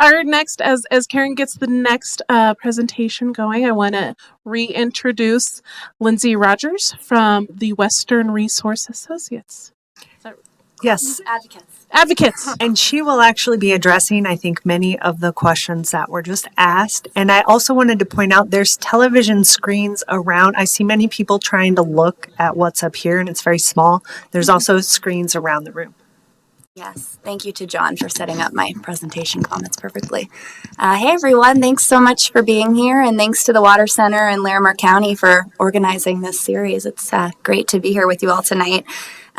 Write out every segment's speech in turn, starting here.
Our next, as Karen gets the next presentation going, I want to reintroduce Lindsay Rogers from the Western Resource Associates. Yes. Advocates. And she will actually be addressing, I think, many of the questions that were just asked. And I also wanted to point out there's television screens around. I see many people trying to look at what's up here, and it's very small. There's also screens around the room. Yes, thank you to John for setting up my presentation comments perfectly. Hey everyone, thanks so much for being here, and thanks to the Water Center and Larimer County for organizing this series. It's great to be here with you all tonight.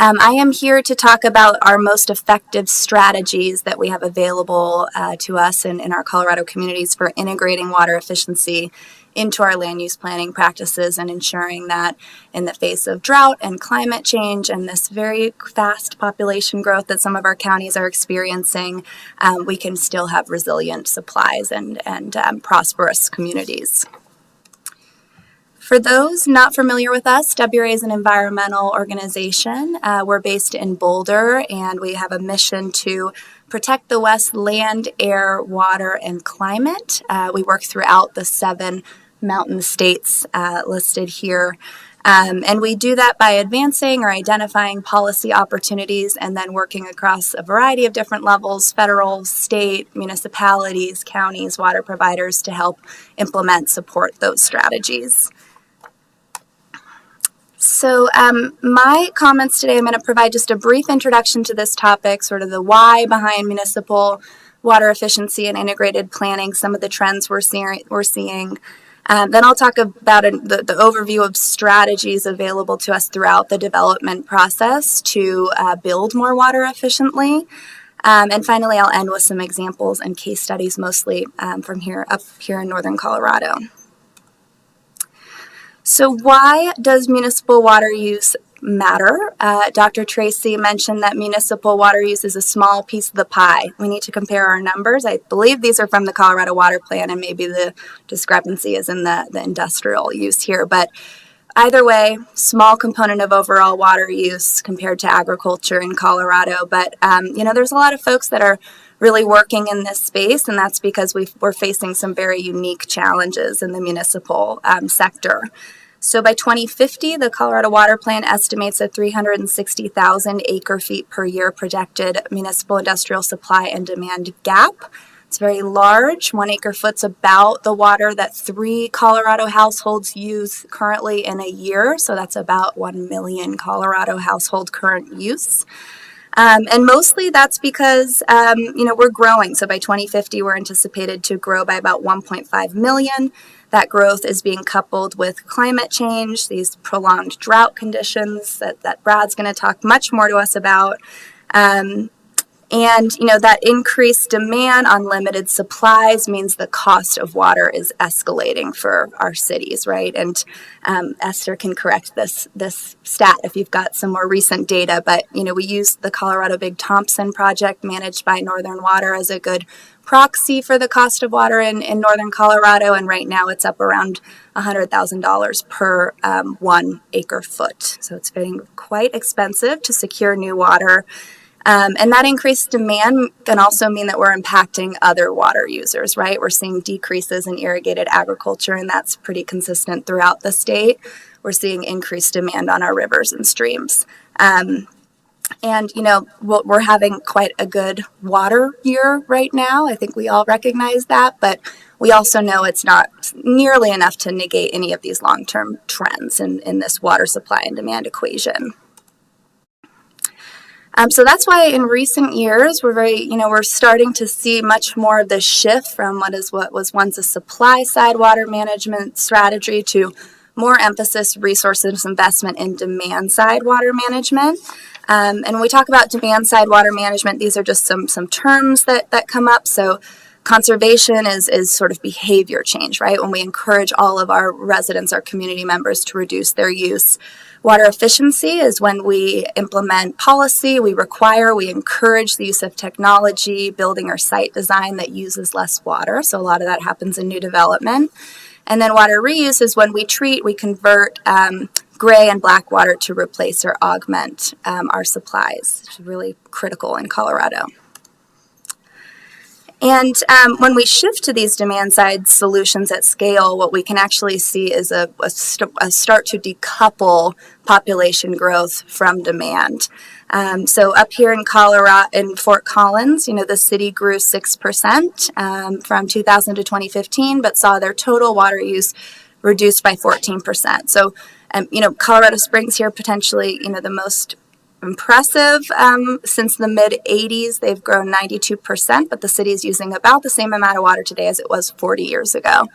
I am here to talk about our most effective strategies that we have available to us in our Colorado communities for integrating water efficiency into our land use planning practices and ensuring that in the face of drought and climate change and this very fast population growth that some of our counties are experiencing, we can still have resilient supplies and prosperous communities. For those not familiar with us, WRA is an environmental organization. We're based in Boulder, and we have a mission to protect the West land, air, water, and climate. We work throughout the 7 mountain states listed here. And we do that by advancing or identifying policy opportunities and then working across a variety of different levels, federal, state, municipalities, counties, water providers to help implement, support those strategies. So my comments today, I'm going to provide just a brief introduction to this topic, sort of the why behind municipal water efficiency and integrated planning, some of the trends we're seeing. Then I'll talk about the overview of strategies available to us throughout the development process to build more water efficiently. And finally, I'll end with some examples and case studies, mostly from up here in northern Colorado. So why does municipal water use matter? Dr. Tracy mentioned that municipal water use is a small piece of the pie. We need to compare our numbers. I believe these are from the Colorado Water Plan, and maybe the discrepancy is in the industrial use here. But either way, small component of overall water use compared to agriculture in Colorado. But, there's a lot of folks that are really working in this space, and that's because we're facing some very unique challenges in the municipal sector. So by 2050, the Colorado Water Plan estimates a 360,000 acre-feet per year projected municipal industrial supply and demand gap. It's very large. 1 acre-foot's about the water that 3 Colorado households use currently in a year. So that's about 1 million Colorado household current use. And mostly that's because, we're growing. So by 2050, we're anticipated to grow by about 1.5 million. That growth is being coupled with climate change, these prolonged drought conditions that Brad's going to talk much more to us about. That increased demand on limited supplies means the cost of water is escalating for our cities, right? And Esther can correct this stat if you've got some more recent data. But, we use the Colorado Big Thompson project managed by Northern Water as a good proxy for the cost of water in northern Colorado. And right now it's up around $100,000 per 1 acre foot. So it's getting quite expensive to secure new water. And that increased demand can also mean that we're impacting other water users, right? We're seeing decreases in irrigated agriculture, and that's pretty consistent throughout the state. We're seeing increased demand on our rivers and streams. We're having quite a good water year right now. I think we all recognize that, but we also know it's not nearly enough to negate any of these long-term trends in this water supply and demand equation. So that's why in recent years, we're starting to see much more of the shift from what was once a supply side water management strategy to more emphasis, resources, investment in demand side water management. And when we talk about demand side water management, these are just some terms that come up. So conservation is sort of behavior change, right? When we encourage all of our residents, our community members to reduce their use. Water efficiency is when we implement policy, we encourage the use of technology, building or site design that uses less water. So a lot of that happens in new development. And then water reuse is when we convert gray and black water to replace or augment our supplies, which is really critical in Colorado. And when we shift to these demand-side solutions at scale, what we can actually see is a start to decouple population growth from demand. So up here in Colorado, in Fort Collins, the city grew 6% from 2000 to 2015, but saw their total water use reduced by 14%. So, Colorado Springs here potentially, the most impressive. Since the mid-'80s, they've grown 92%, but the city is using about the same amount of water today as it was 40 years ago.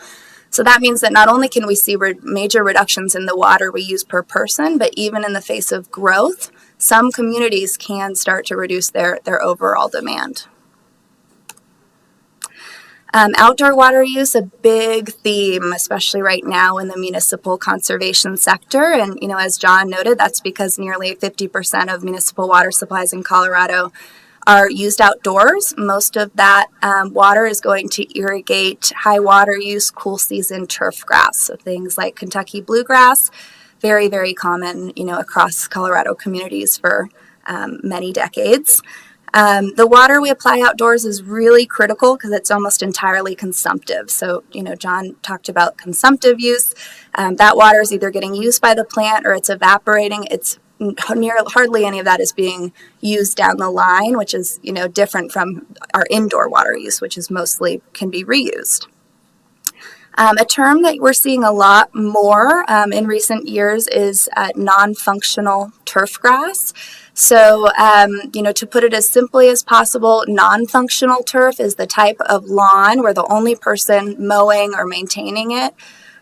So that means that not only can we see major reductions in the water we use per person, but even in the face of growth, some communities can start to reduce their overall demand. Outdoor water use, a big theme, especially right now in the municipal conservation sector. And, as John noted, that's because nearly 50% of municipal water supplies in Colorado are used outdoors. Most of that water is going to irrigate high water use, cool season turf grass. So things like Kentucky bluegrass, very, very common, across Colorado communities for many decades. The water we apply outdoors is really critical because it's almost entirely consumptive. So, John talked about consumptive use. That water is either getting used by the plant or it's evaporating. It's hardly any of that is being used down the line, which is, different from our indoor water use, which is mostly can be reused. A term that we're seeing a lot more in recent years is non-functional turf grass. So, to put it as simply as possible, non-functional turf is the type of lawn where the only person mowing or maintaining it,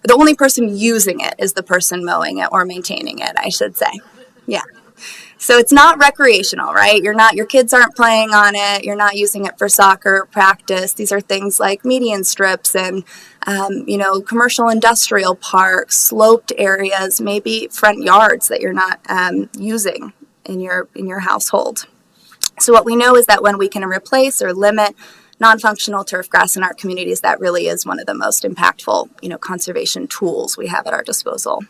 the only person using it is the person mowing it or maintaining it, I should say. Yeah. So it's not recreational, right? Your kids aren't playing on it. You're not using it for soccer practice. These are things like median strips and, commercial industrial parks, sloped areas, maybe front yards that you're not using in your household. So what we know is that when we can replace or limit non-functional turf grass in our communities, that really is one of the most impactful, conservation tools we have at our disposal.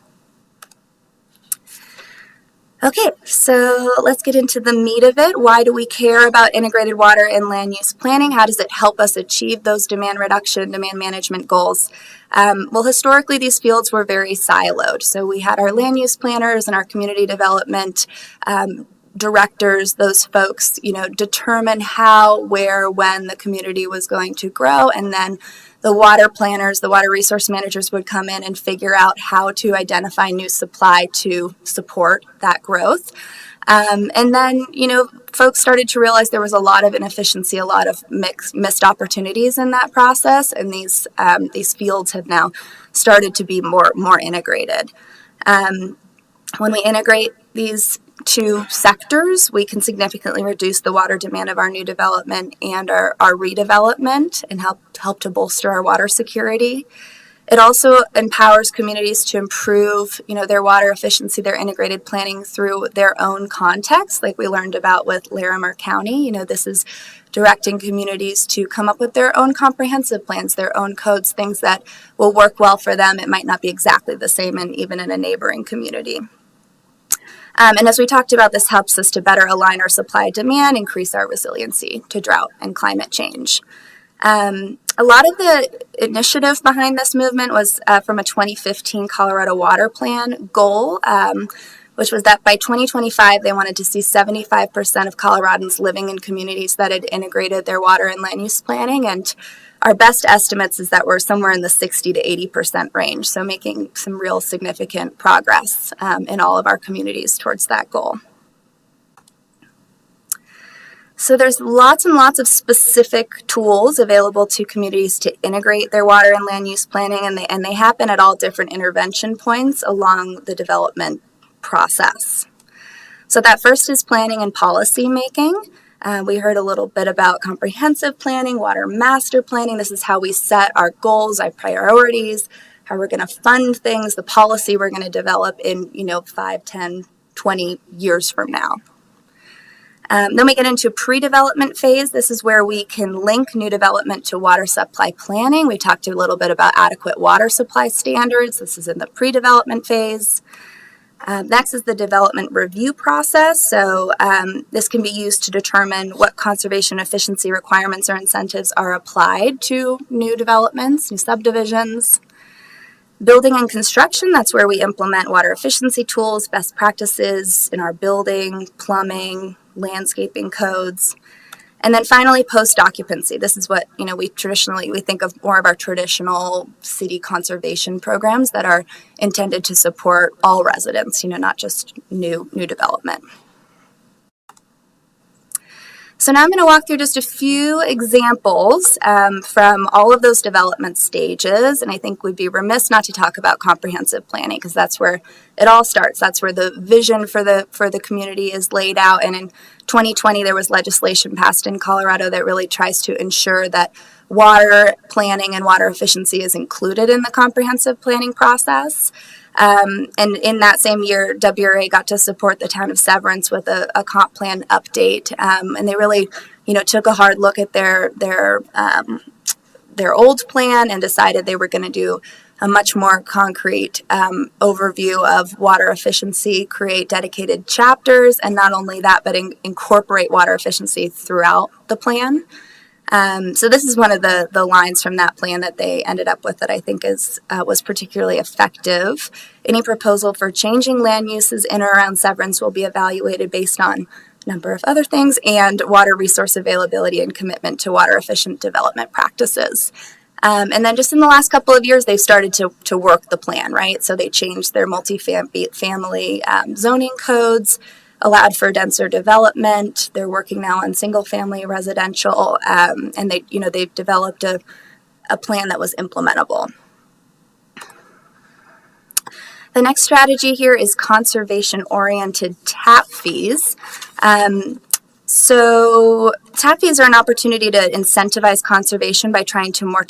Okay, so let's get into the meat of it. Why do we care about integrated water and land use planning? How does it help us achieve those demand reduction, demand management goals? Well, historically, these fields were very siloed. So we had our land use planners and our community development directors, those folks, determine how, where, when the community was going to grow, and then the water planners, the water resource managers would come in and figure out how to identify new supply to support that growth. And then, folks started to realize there was a lot of inefficiency, a lot of missed opportunities in that process, and these fields have now started to be more integrated. When we integrate these two sectors, we can significantly reduce the water demand of our new development and our redevelopment and help to bolster our water security. It also empowers communities to improve, their water efficiency, their integrated planning through their own context, like we learned about with Larimer County. This is directing communities to come up with their own comprehensive plans, their own codes, things that will work well for them. It might not be exactly the same even in a neighboring community. And as we talked about, this helps us to better align our supply demand, increase our resiliency to drought and climate change. A lot of the initiative behind this movement was from a 2015 Colorado Water Plan goal, which was that by 2025, they wanted to see 75% of Coloradans living in communities that had integrated their water and land use planning. And our best estimates is that we're somewhere in the 60 to 80% range, so making some real significant progress in all of our communities towards that goal. So there's lots and lots of specific tools available to communities to integrate their water and land use planning, and they happen at all different intervention points along the development process. So that first is planning and policy making. We heard a little bit about comprehensive planning, water master planning. This is how we set our goals, our priorities, how we're going to fund things, the policy we're going to develop in, 5, 10, 20 years from now. Then we get into pre-development phase. This is where we can link new development to water supply planning. We talked a little bit about adequate water supply standards. This is in the pre-development phase. Next is the development review process. So this can be used to determine what conservation efficiency requirements or incentives are applied to new developments, new subdivisions. Building and construction, that's where we implement water efficiency tools, best practices in our building, plumbing, landscaping codes. And then finally, post-occupancy. This is what, we think of more of our traditional city conservation programs that are intended to support all residents, not just new development. So now I'm going to walk through just a few examples from all of those development stages, and I think we'd be remiss not to talk about comprehensive planning because that's where it all starts. That's where the vision for the community is laid out, and in 2020 there was legislation passed in Colorado that really tries to ensure that water planning and water efficiency is included in the comprehensive planning process. And in that same year, WRA got to support the town of Severance with a comp plan update, and they really, took a hard look at their old plan and decided they were going to do a much more concrete overview of water efficiency, create dedicated chapters, and not only that, but incorporate water efficiency throughout the plan. So this is one of the lines from that plan that they ended up with that I think was particularly effective. Any proposal for changing land uses in or around Severance will be evaluated based on a number of other things and water resource availability and commitment to water efficient development practices. And then just in the last couple of years, they've started to work the plan, right? So they changed their multi-family zoning codes, allowed for denser development. They're working now on single-family residential, and they've developed a plan that was implementable. The next strategy here is conservation-oriented tap fees. So tap fees are an opportunity to incentivize conservation by trying to more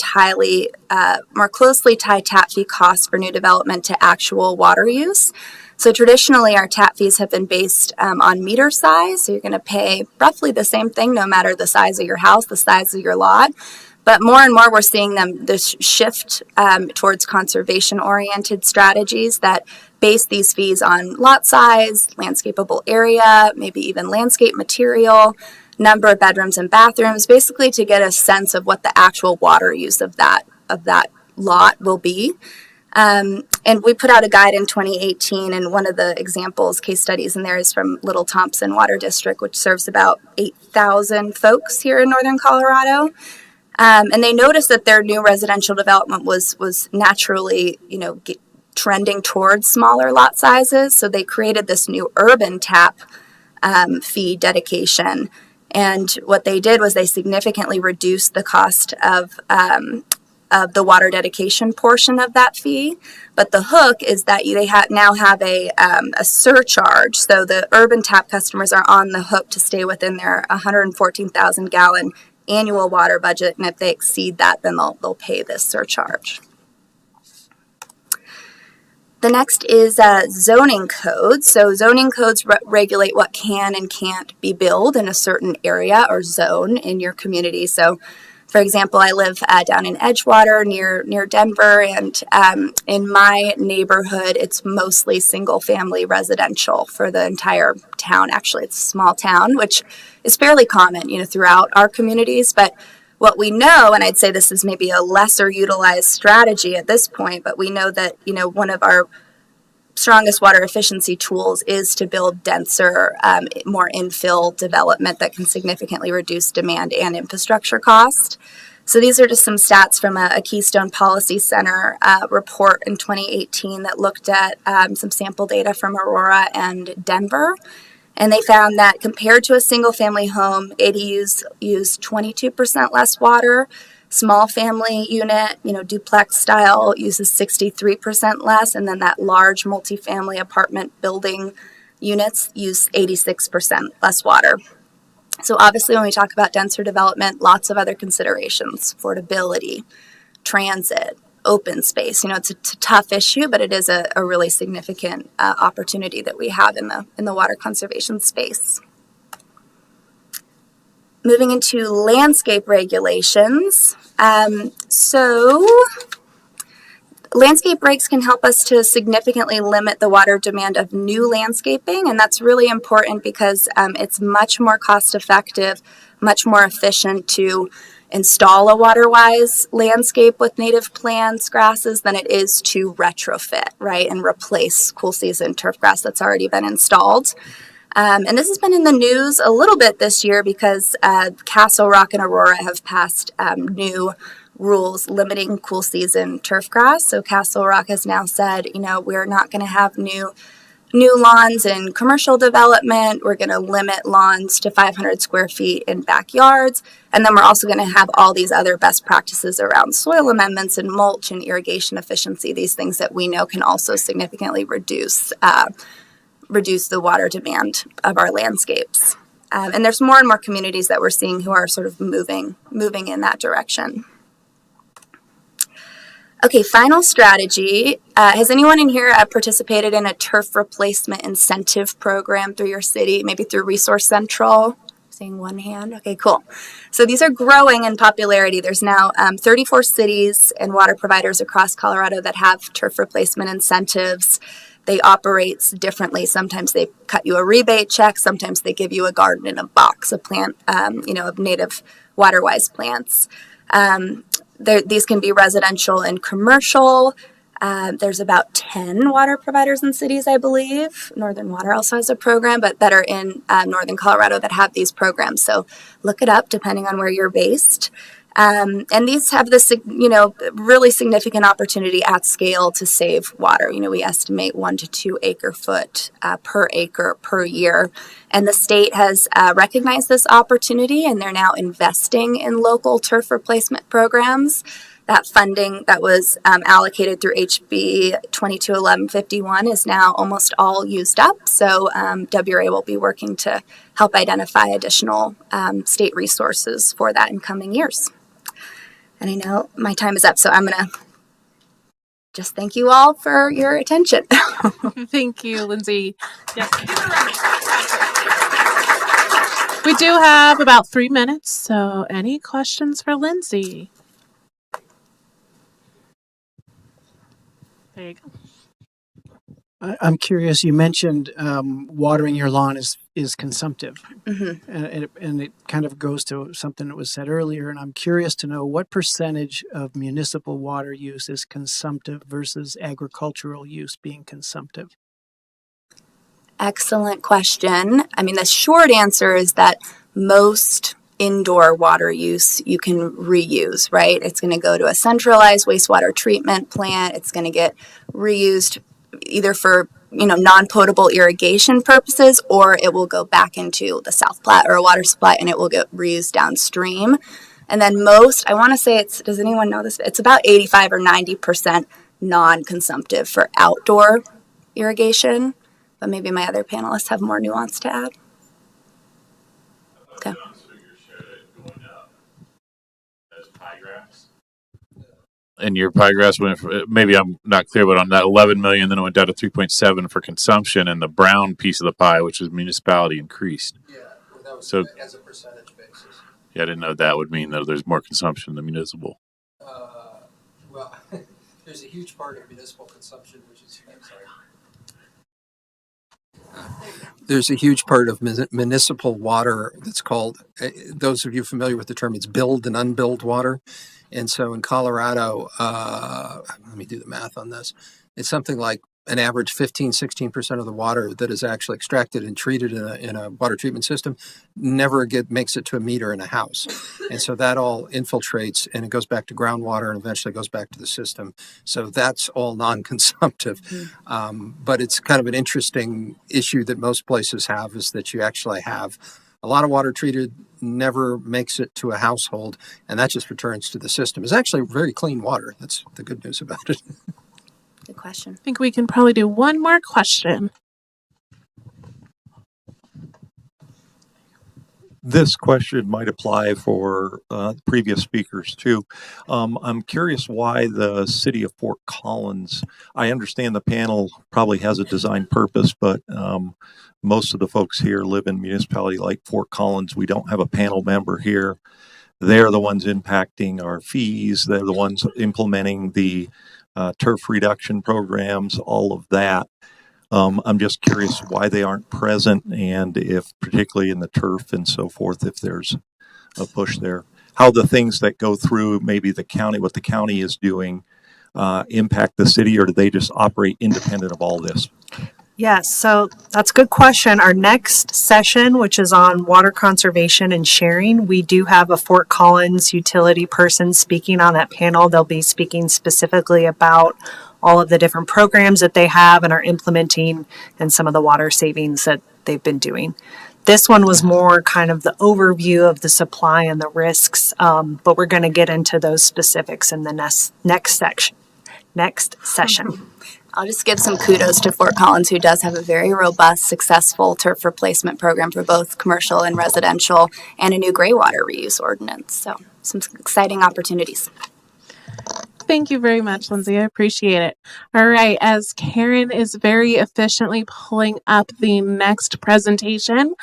closely tie tap fee costs for new development to actual water use. So traditionally, our tap fees have been based on meter size. So you're going to pay roughly the same thing no matter the size of your house, the size of your lot. But more and more, we're seeing this shift towards conservation-oriented strategies that base these fees on lot size, landscapable area, maybe even landscape material, number of bedrooms and bathrooms, basically to get a sense of what the actual water use of that lot will be. And we put out a guide in 2018, and one of the examples, case studies in there is from Little Thompson Water District, which serves about 8,000 folks here in northern Colorado. And they noticed that their new residential development was naturally, trending towards smaller lot sizes. So they created this new urban tap fee dedication. And what they did was they significantly reduced the cost of the water dedication portion of that fee. But the hook is that they now have a surcharge. So the urban tap customers are on the hook to stay within their 114,000 gallon annual water budget. And if they exceed that, then they'll pay this surcharge. The next is zoning codes. So zoning codes regulate what can and can't be built in a certain area or zone in your community. So, for example, I live down in Edgewater near Denver, and in my neighborhood, it's mostly single-family residential for the entire town. Actually, it's a small town, which is fairly common, throughout our communities. But what we know, and I'd say this is maybe a lesser utilized strategy at this point, but we know that, one of our strongest water efficiency tools is to build denser, more infill development that can significantly reduce demand and infrastructure cost. So these are just some stats from a Keystone Policy Center report in 2018 that looked at some sample data from Aurora and Denver. And they found that compared to a single-family home, ADUs use 22% less water. Small family unit, duplex style, uses 63% less. And then that large multifamily apartment building units use 86% less water. So obviously when we talk about denser development, lots of other considerations: affordability, transit, open space. It's a tough issue, but it is a really significant opportunity that we have in the water conservation space. Moving into landscape regulations. So Landscape breaks can help us to significantly limit the water demand of new landscaping, and that's really important because it's much more cost effective, much more efficient to install a waterwise landscape with native plants, grasses, than it is to retrofit, right, and replace cool season turf grass that's already been installed. And this has been in the news a little bit this year because Castle Rock and Aurora have passed new rules limiting cool season turf grass. So Castle Rock has now said, we're not going to have new lawns in commercial development. We're going to limit lawns to 500 square feet in backyards. And then we're also going to have all these other best practices around soil amendments and mulch and irrigation efficiency, these things that we know can also significantly reduce the water demand of our landscapes. And there's more and more communities that we're seeing who are sort of moving in that direction. Okay, final strategy. Has anyone in here participated in a turf replacement incentive program through your city, maybe through Resource Central? Seeing one hand. Okay, cool. So these are growing in popularity. There's now 34 cities and water providers across Colorado that have turf replacement incentives. They operate differently. Sometimes they cut you a rebate check. Sometimes they give you a garden in a box, a plant, of native waterwise plants. These can be residential and commercial. There's about 10 water providers in cities, I believe. Northern Water also has a program, but that are in northern Colorado that have these programs. So look it up depending on where you're based. And these have this, really significant opportunity at scale to save water. We estimate 1 to 2 acre foot per acre per year. And the state has recognized this opportunity, and they're now investing in local turf replacement programs. That funding that was allocated through HB 221151 is now almost all used up. So WRA will be working to help identify additional state resources for that in coming years. And I know my time is up, so I'm going to just thank you all for your attention. Thank you, Lindsay. Yes. We do have about 3 minutes, so any questions for Lindsay? There you go. I'm curious, you mentioned watering your lawn is consumptive. Mm-hmm. And it kind of goes to something that was said earlier, and I'm curious to know what percentage of municipal water use is consumptive versus agricultural use being consumptive? Excellent question. I mean, the short answer is that most indoor water use you can reuse, right? It's going to go to a centralized wastewater treatment plant. It's going to get reused either for non-potable irrigation purposes, or it will go back into the South Platte or a water supply and it will get reused downstream. And then most, I want to say does anyone know this? It's about 85 or 90% non-consumptive for outdoor irrigation, but maybe my other panelists have more nuance to add. Okay. And your pie grass went, maybe I'm not clear, but on that 11 million, then it went down to 3.7 for consumption, and the brown piece of the pie, which is municipality, increased. Yeah, well, that was So, as a percentage basis. yeah, I didn't know that would mean that there's more consumption in the municipal. Well, there's a huge part of municipal consumption, which is, I'm sorry. There's a huge part of municipal water that's called, those of you familiar with the term, it's billed and unbilled water. And so in Colorado, let me do the math on this. It's something like an average 16% of the water that is actually extracted and treated in a water treatment system never makes it to a meter in a house. And so that all infiltrates and it goes back to groundwater and eventually goes back to the system. So that's all non-consumptive. But it's kind of an interesting issue that most places have, is that you actually have a lot of water treated, never makes it to a household, and that just returns to the system. It's actually very clean water. That's the good news about it. Good question. I think we can probably do one more question. This question might apply for previous speakers too. I'm curious why the city of Fort Collins, I understand the panel probably has a design purpose, but most of the folks here live in municipality like Fort Collins. We don't have a panel member here. They're the ones impacting our fees. They're the ones implementing the turf reduction programs, all of that. I'm just curious why they aren't present, and if, particularly in the turf and so forth, if there's a push there. How the things that go through maybe the county, what the county is doing, impact the city, or do they just operate independent of all this? Yes, so that's a good question. Our next session, which is on water conservation and sharing, we do have a Fort Collins utility person speaking on that panel. They'll be speaking specifically about all of the different programs that they have and are implementing and some of the water savings that they've been doing. This one was more kind of the overview of the supply and the risks, but we're going to get into those specifics in the next session. I'll just give some kudos to Fort Collins, who does have a very robust, successful turf replacement program for both commercial and residential, and a new graywater reuse ordinance. So some exciting opportunities. Thank you very much, Lindsay. I appreciate it. All right, as Karen is very efficiently pulling up the next presentation,